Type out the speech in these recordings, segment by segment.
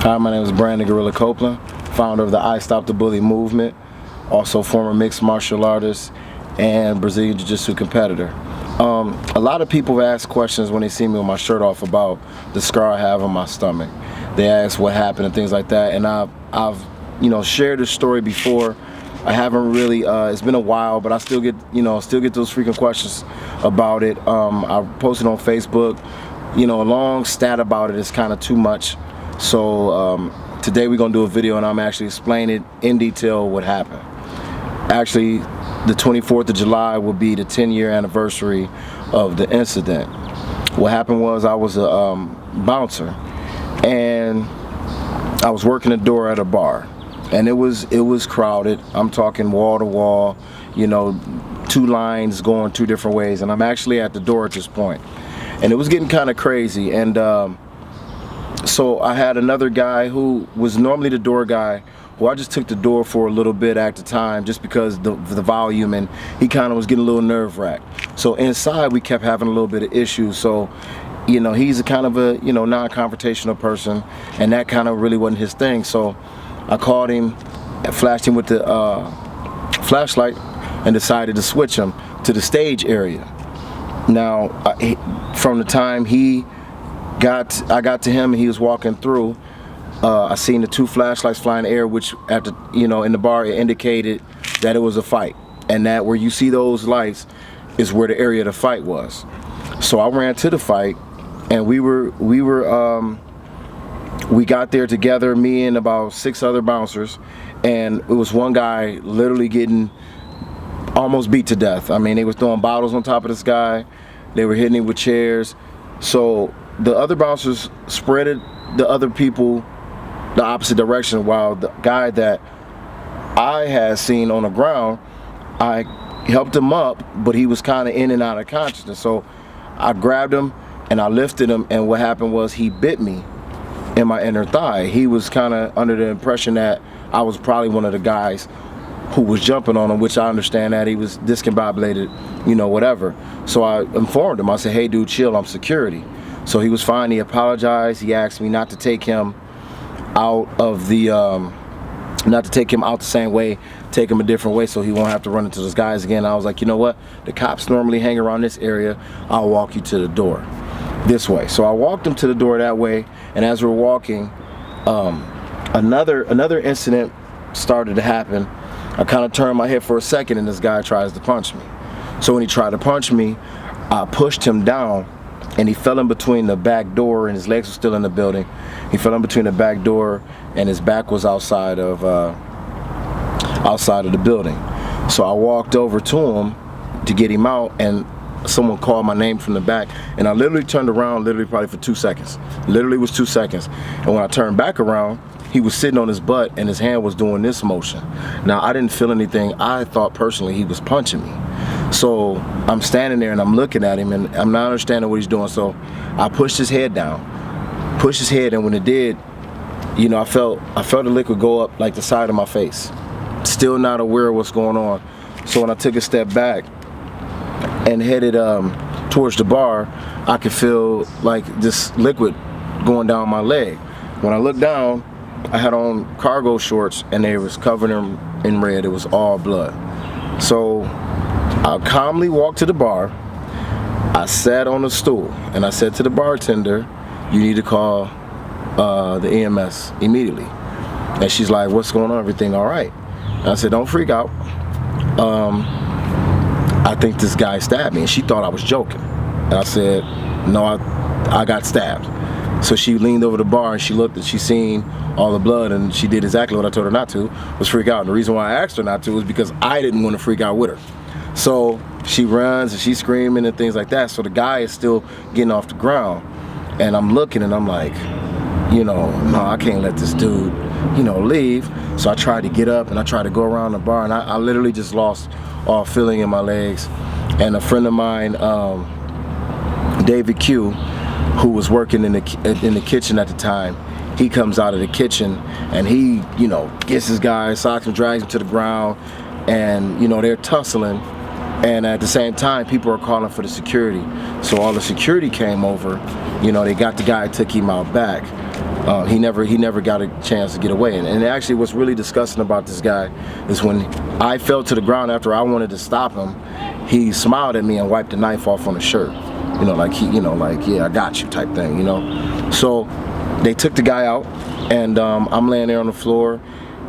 Hi, my name is Brandon Gorilla Copeland, founder of the I Stop the Bully movement, also former mixed martial artist and Brazilian Jiu-Jitsu competitor. A lot of people ask questions when they see me with my shirt off about the scar I have on my stomach. They ask what happened and things like that, and I've shared this story before. I haven't really, it's been a while, but I still get those frequent questions about it. I posted on Facebook, a long stat about it is kind of too much. So today we're gonna do a video and I'm actually explaining in detail what happened. Actually, the 24th of July will be the 10-year anniversary of the incident. What happened was I was a bouncer and I was working the door at a bar. And it was crowded. I'm talking wall to wall, two lines going two different ways, and I'm actually at the door at this point. And it was getting kind of crazy. And so I had another guy who was normally the door guy, who I just took the door for a little bit at the time, just because the volume, and he kind of was getting a little nerve-wracked. So inside we kept having a little bit of issues. So he's a kind of a non-confrontational person, and that kind of really wasn't his thing. So I called him and flashed him with the flashlight and decided to switch him to the stage area. Now, from the time I got to him and he was walking through, I seen the two flashlights fly in the air, which at the in the bar it indicated that it was a fight, and that where you see those lights is where the area of the fight was. So I ran to the fight, and we got there together, me and about 6 other bouncers, and it was one guy literally getting almost beat to death. I mean, they were throwing bottles on top of this guy, they were hitting him with chairs. So the other bouncers spreaded the other people the opposite direction, while the guy that I had seen on the ground, I helped him up, but he was kind of in and out of consciousness. So I grabbed him and I lifted him, and what happened was he bit me in my inner thigh. He was kind of under the impression that I was probably one of the guys who was jumping on him, which I understand that he was discombobulated, whatever. So I informed him. I said, "Hey dude, chill, I'm security." So he was fine. He apologized. He asked me not to take him out of the, not to take him out the same way, take him a different way so he won't have to run into those guys again. I was like, you know what? The cops normally hang around this area. I'll walk you to the door this way. So I walked him to the door that way, and as we're walking, another incident started to happen. I kind of turned my head for a second, and this guy tries to punch me. So when he tried to punch me, I pushed him down, and he fell in between the back door, and his legs were still in the building. He fell in between the back door, and his back was outside of the building. So I walked over to him to get him out, and someone called my name from the back, and I literally turned around, probably for 2 seconds. Literally was 2 seconds. And when I turned back around, he was sitting on his butt and his hand was doing this motion. Now, I didn't feel anything. I thought personally he was punching me. So I'm standing there and I'm looking at him and I'm not understanding what he's doing. So I pushed his head down, and when it did, I felt the liquid go up like the side of my face. Still not aware of what's going on. So when I took a step back and headed towards the bar, I could feel like this liquid going down my leg. When I looked down, I had on cargo shorts and they was covered in red. It was all blood. So I calmly walked to the bar. I sat on a stool and I said to the bartender, "You need to call the EMS immediately." And she's like, "What's going on? Everything all right?" And I said, "Don't freak out. I think this guy stabbed me." And she thought I was joking. And I said, "No, I got stabbed." So she leaned over the bar and she looked and she seen all the blood, and she did exactly what I told her not to, was freak out. And the reason why I asked her not to was because I didn't want to freak out with her. So she runs and she's screaming and things like that. So the guy is still getting off the ground, and I'm looking and I'm like, no, I can't let this dude, leave. So I tried to get up and I tried to go around the bar, and I literally just lost all feeling in my legs. And a friend of mine, David Q, who was working in the kitchen at the time, he comes out of the kitchen and he, gets his guy, socks him, drags him to the ground, and they're tussling. And at the same time, people are calling for the security. So all the security came over, they got the guy, took him out back. He never got a chance to get away. And actually, what's really disgusting about this guy is when I fell to the ground after I wanted to stop him, he smiled at me and wiped the knife off on his shirt. Like yeah, I got you type thing. So they took the guy out, and I'm laying there on the floor,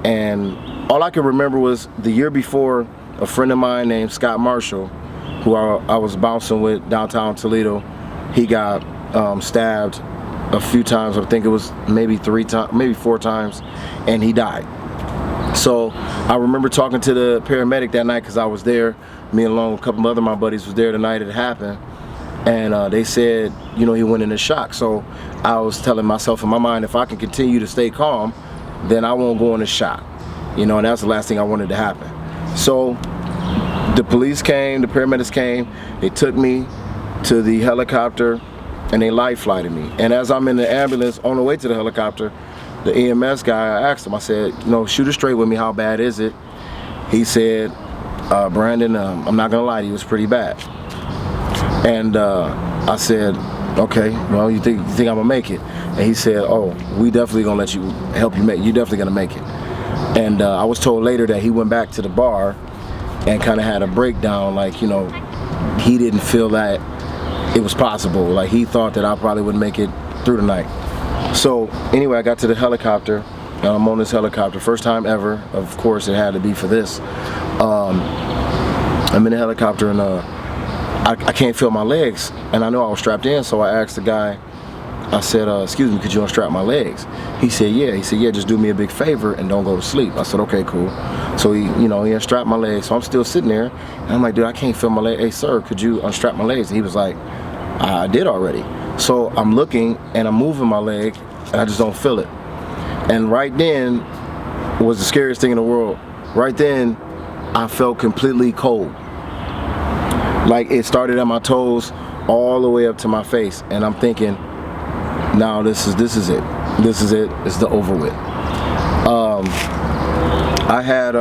and all I could remember was the year before, a friend of mine named Scott Marshall, who I was bouncing with downtown Toledo, he got stabbed a few times. I think it was maybe 4 times, and he died. So I remember talking to the paramedic that night because I was there. Me along with a couple of other my buddies was there the night it happened, and they said, he went into shock. So I was telling myself in my mind, if I can continue to stay calm, then I won't go into shock. And that's the last thing I wanted to happen. So the police came, the paramedics came, they took me to the helicopter, and they life flighted me. And as I'm in the ambulance on the way to the helicopter, the EMS guy, I asked him, I said, shoot it straight with me, how bad is it? He said, Brandon, I'm not gonna lie to you, it's pretty bad. And I said, okay, well, you think I'm gonna make it? And he said, oh, we definitely gonna let you, help you make it, you definitely gonna make it. And I was told later that he went back to the bar and kind of had a breakdown, like, he didn't feel that it was possible. Like, he thought that I probably wouldn't make it through the night. So anyway, I got to the helicopter, and I'm on this helicopter, first time ever. Of course, it had to be for this. I'm in the helicopter, and I can't feel my legs, and I know I was strapped in, so I asked the guy, I said, excuse me, could you unstrap my legs? He said, yeah. He said, yeah, just do me a big favor and don't go to sleep. I said, okay, cool. So he unstrapped my legs. So I'm still sitting there, and I'm like, dude, I can't feel my leg. Hey, sir, could you unstrap my legs? And he was like, I did already. So I'm looking, and I'm moving my leg, and I just don't feel it. And right then was the scariest thing in the world. Right then, I felt completely cold. Like, it started at my toes all the way up to my face, and I'm thinking, now this is it. This is it. It's the over with. I had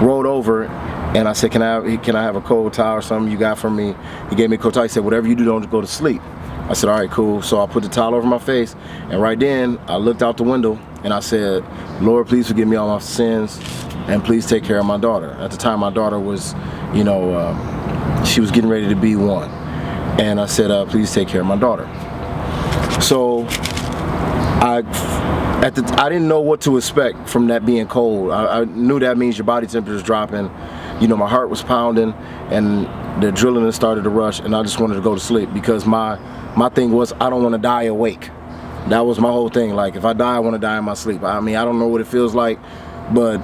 rolled over, and I said, can I have a cold towel or something you got for me? He gave me a cold towel. He said, whatever you do, don't go to sleep. I said, all right, cool. So I put the towel over my face, and right then I looked out the window and I said, Lord, please forgive me all my sins, and please take care of my daughter. At the time, my daughter was, she was getting ready to be 1, and I said, please take care of my daughter. So I didn't know what to expect from that being cold. I knew that means your body temperature is dropping. My heart was pounding, and the adrenaline started to rush, and I just wanted to go to sleep because my thing was, I don't want to die awake. That was my whole thing. Like, if I die, I want to die in my sleep. I mean, I don't know what it feels like, but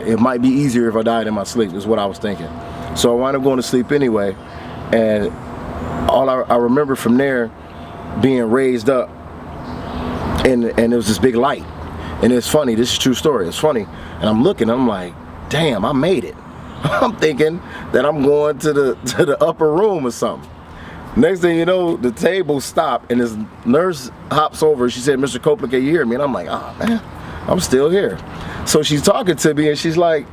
it might be easier if I died in my sleep, is what I was thinking. So I wound up going to sleep anyway, and all I remember from there being raised up, and it was this big light. And it's funny, this is a true story, it's funny, and I'm looking, I'm like, damn, I made it. I'm thinking that I'm going to the upper room or something. Next thing you know, the table stopped, and this nurse hops over. She said, Mr. Copeland, can you hear me? And I'm like, oh man, I'm still here. So she's talking to me, and she's like,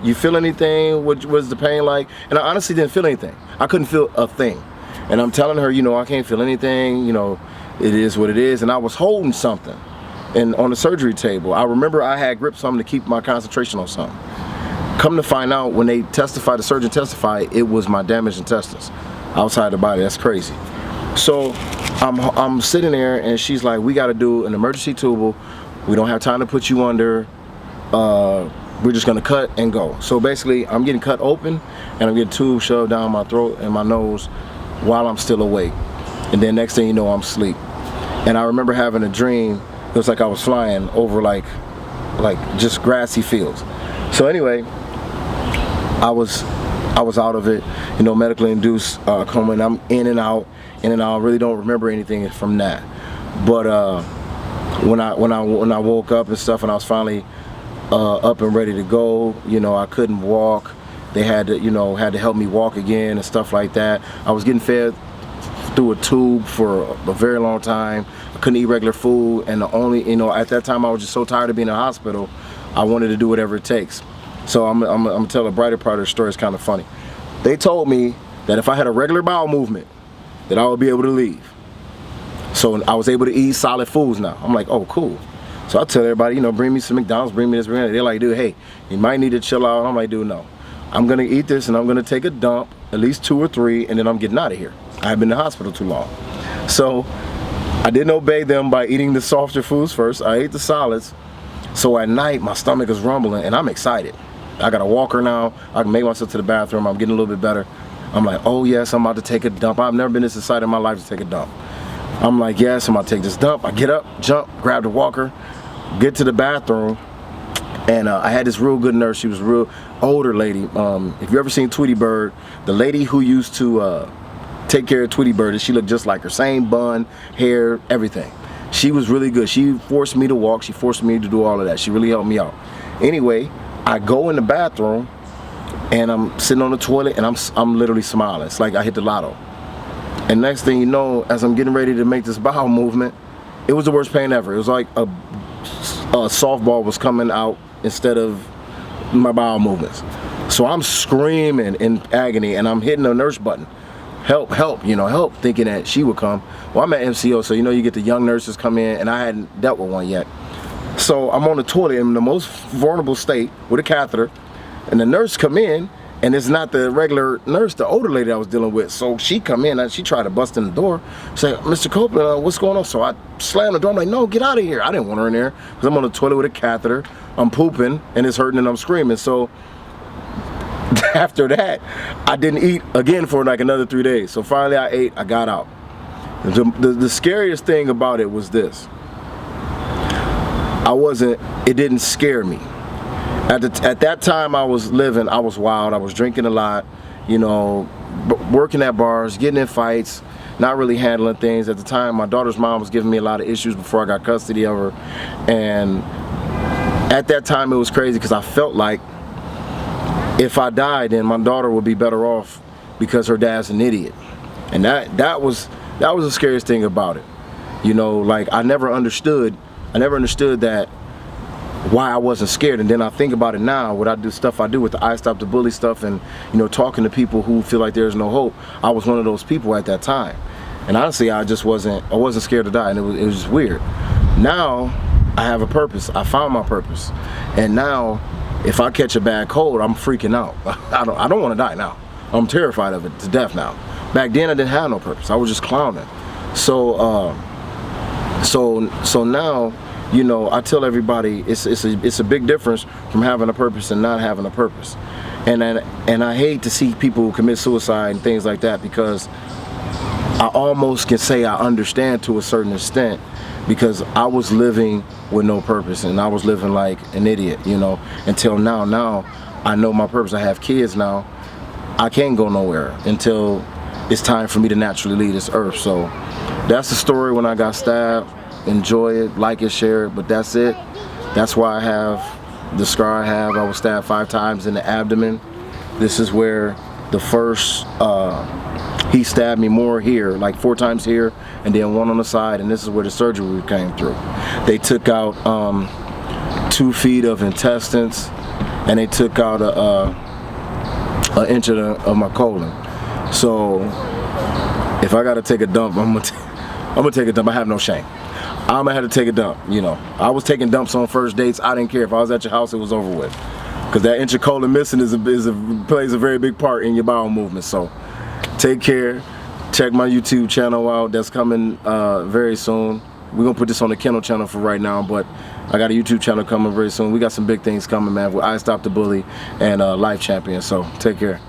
you feel anything? What was the pain like? And I honestly didn't feel anything. I couldn't feel a thing. And I'm telling her, I can't feel anything, it is what it is. And I was holding something on the surgery table. I remember I had gripped something to keep my concentration on something. Come to find out, when they testified, the surgeon testified, it was my damaged intestines outside the body. That's crazy. So I'm sitting there, and she's like, we got to do an emergency tubal. We don't have time to put you under. We're just gonna cut and go. So basically, I'm getting cut open, and I'm getting tubes shoved down my throat and my nose while I'm still awake. And then next thing you know, I'm asleep. And I remember having a dream. It was like I was flying over like just grassy fields. So anyway, I was out of it, medically induced coma, and I'm in and out. I really don't remember anything from that. But when I woke up and stuff, and I was finally up and ready to go, I couldn't walk. They had to help me walk again and stuff like that. I was getting fed through a tube for a very long time. I couldn't eat regular food, and the only, at that time I was just so tired of being in the hospital, I wanted to do whatever it takes. So I'm gonna tell a brighter part of the story. It's kind of funny. They told me that if I had a regular bowel movement, that I would be able to leave. So I was able to eat solid foods now. I'm like, oh, cool. So I tell everybody, you know, bring me some McDonald's, bring me this, bring me that. They're like, dude, hey, you might need to chill out. I'm like, dude, no. I'm gonna eat this and I'm gonna take a dump, at least 2 or 3, and then I'm getting out of here. I've been in the hospital too long. So I didn't obey them by eating the softer foods first. I ate the solids. So at night, my stomach is rumbling and I'm excited. I got a walker now. I can make myself to the bathroom. I'm getting a little bit better. I'm like, oh yes, I'm about to take a dump. I've never been this excited in my life to take a dump. I'm like, yes, I'm about to take this dump. I get up, jump, grab the walker, get to the bathroom, and I had this real good nurse. She was a real older lady. If you ever seen Tweety Bird, the lady who used to take care of Tweety Bird, she looked just like her, same bun, hair, everything. She was really good. She forced me to walk. She forced me to do all of that. She really helped me out. Anyway, I go in the bathroom and I'm sitting on the toilet and I'm literally smiling. It's like I hit the lotto. And next thing you know, as I'm getting ready to make this bowel movement, it was the worst pain ever. It was like a softball was coming out instead of my bowel movements. So I'm screaming in agony and I'm hitting the nurse button. Help, help, you know, help, thinking that she would come. Well, I'm at MCO, so you know you get the young nurses come in, and I hadn't dealt with one yet. So I'm on the toilet in the most vulnerable state with a catheter, and the nurse come in, and it's not the regular nurse, the older lady I was dealing with. So she come in, and she tried to bust in the door, say, Mr. Copeland, what's going on? So I slammed the door. I'm like, no, get out of here. I didn't want her in there because I'm on the toilet with a catheter. I'm pooping, and it's hurting, and I'm screaming. So after that, I didn't eat again for like another 3 days. So finally I ate, I got out. The scariest thing about it was this. It didn't scare me. At that time I was living, I was wild, I was drinking a lot, you know, working at bars, getting in fights, not really handling things. At the time, my daughter's mom was giving me a lot of issues before I got custody of her. And at that time it was crazy because I felt like if I died, then my daughter would be better off because her dad's an idiot. And that was the scariest thing about it. You know, like I never understood that why I wasn't scared. And then I think about it now, what I do, stuff I do with the I Stop the Bully stuff, and you know, talking to people who feel like there's no hope. I was one of those people at that time. And honestly, I wasn't scared to die, and it was just weird. Now I have a purpose. I found my purpose. And now if I catch a bad cold, I'm freaking out. I don't want to die now. I'm terrified of it to death now. Back then I didn't have no purpose. I was just clowning. So now, you know, I tell everybody it's a big difference from having a purpose and not having a purpose. And I hate to see people commit suicide and things like that, because I almost can say I understand to a certain extent, because I was living with no purpose and I was living like an idiot, you know, until now. Now I know my purpose. I have kids now. I can't go nowhere until it's time for me to naturally leave this earth. So that's the story when I got stabbed. Enjoy it, like it, share it, but that's it. That's why I have the scar I have. I was stabbed 5 times in the abdomen. This is where the first, he stabbed me more here, like 4 times here, and then 1 on the side, and this is where the surgery came through. They took out 2 feet of intestines, and they took out an inch of my colon. So if I gotta take a dump, I'm gonna take a dump. I have no shame. I'm gonna have to take a dump, you know. I was taking dumps on first dates. I didn't care. If I was at your house, it was over with. Because that inch of colon missing plays a very big part in your bowel movement. So take care. Check my YouTube channel out. That's coming very soon. We're gonna put this on the Kennel channel for right now, but I got a YouTube channel coming very soon. We got some big things coming, man, with I Stop the Bully and Life Champion. So take care.